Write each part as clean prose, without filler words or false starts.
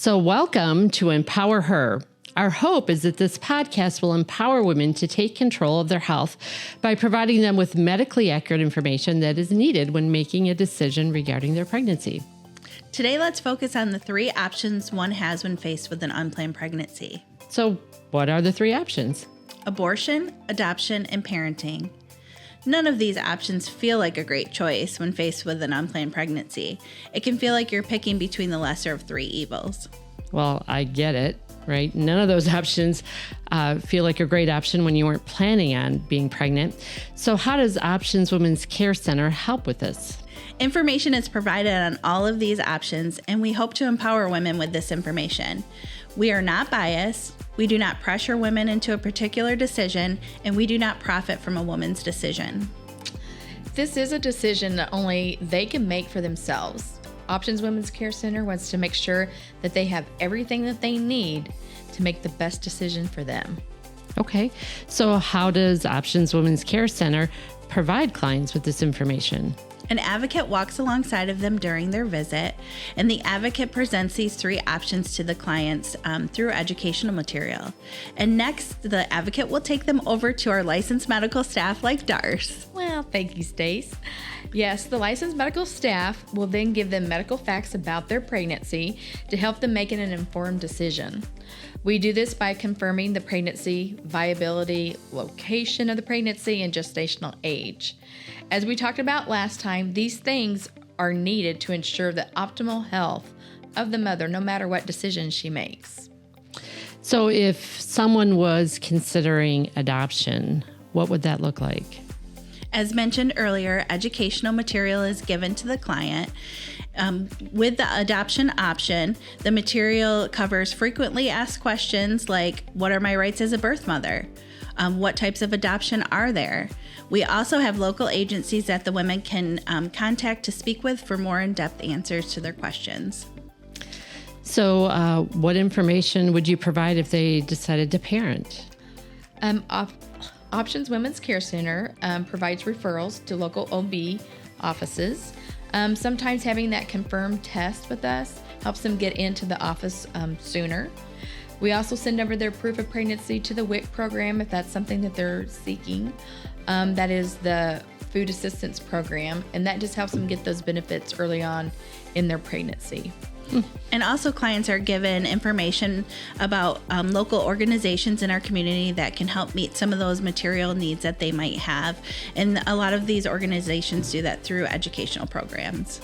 So welcome to Empower Her. Our hope is that this podcast will empower women to take control of their health by providing them with medically accurate information that is needed when making a decision regarding their pregnancy. Today, let's focus on the 3 options one has when faced with an unplanned pregnancy. So what are the 3 options? Abortion, adoption, and parenting. None of these options feel like a great choice when faced with an unplanned pregnancy. It can feel like you're picking between the lesser of 3 evils. Well, I get it, right? None of those options feel like a great option when you weren't planning on being pregnant. So how does Options Women's Care Center help with this? Information is provided on all of these options, and we hope to empower women with this information. We are not biased. We do not pressure women into a particular decision, and we do not profit from a woman's decision. This is a decision that only they can make for themselves. Options Women's Care Center wants to make sure that they have everything that they need to make the best decision for them. Okay, so how does Options Women's Care Center provide clients with this information? An advocate walks alongside of them during their visit, and the advocate presents these 3 options to the clients through educational material. And next, the advocate will take them over to our licensed medical staff like Darce. Well, thank you, Stace. Yes, the licensed medical staff will then give them medical facts about their pregnancy to help them make an informed decision. We do this by confirming the pregnancy, viability, location of the pregnancy, and gestational age. As we talked about last time, these things are needed to ensure the optimal health of the mother, no matter what decision she makes. So if someone was considering adoption, what would that look like? As mentioned earlier, educational material is given to the client. With the adoption option, the material covers frequently asked questions like, what are my rights as a birth mother? What types of adoption are there? We also have local agencies that the women can contact to speak with for more in-depth answers to their questions. So what information would you provide if they decided to parent? Options Women's Care Center provides referrals to local OB offices. Sometimes having that confirmed test with us helps them get into the office sooner. We also send over their proof of pregnancy to the WIC program if that's something that they're seeking. That is the food assistance program, and that just helps them get those benefits early on in their pregnancy. And also clients are given information about local organizations in our community that can help meet some of those material needs that they might have. And a lot of these organizations do that through educational programs.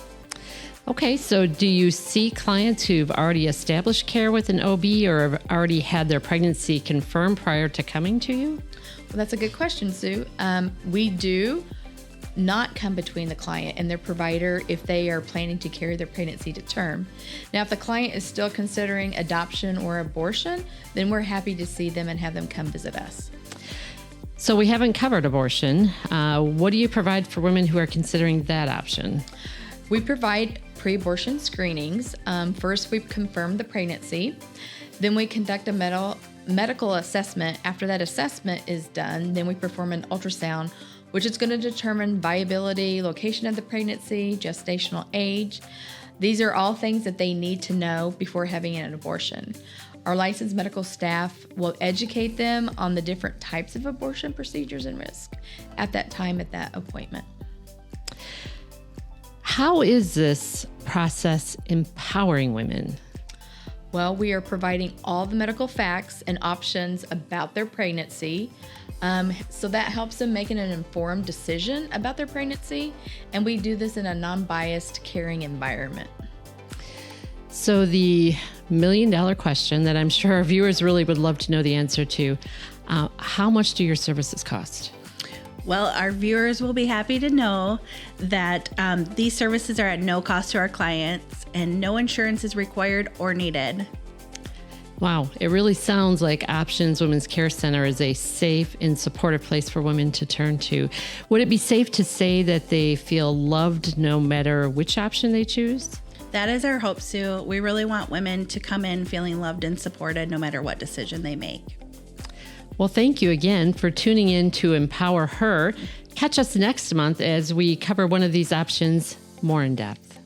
Okay, so do you see clients who've already established care with an OB or have already had their pregnancy confirmed prior to coming to you? Well, that's a good question, Sue. We do not come between the client and their provider if they are planning to carry their pregnancy to term. Now, if the client is still considering adoption or abortion, then we're happy to see them and have them come visit us. So we haven't covered abortion. What do you provide for women who are considering that option? We provide pre-abortion screenings. First, we confirm the pregnancy. Then we conduct a medical assessment. After that assessment is done, then we perform an ultrasound, which is going to determine viability, location of the pregnancy, gestational age. These are all things that they need to know before having an abortion. Our licensed medical staff will educate them on the different types of abortion procedures and risk at that time, at that appointment. How is this process empowering women? Well, we are providing all the medical facts and options about their pregnancy. So that helps them make an informed decision about their pregnancy. And we do this in a non-biased, caring environment. So the $1,000,000 question that I'm sure our viewers really would love to know the answer to, how much do your services cost? Well, our viewers will be happy to know that these services are at no cost to our clients and no insurance is required or needed. Wow, it really sounds like Options Women's Care Center is a safe and supportive place for women to turn to. Would it be safe to say that they feel loved no matter which option they choose? That is our hope, Sue. We really want women to come in feeling loved and supported no matter what decision they make. Well, thank you again for tuning in to Empower Her. Catch us next month as we cover one of these options more in depth.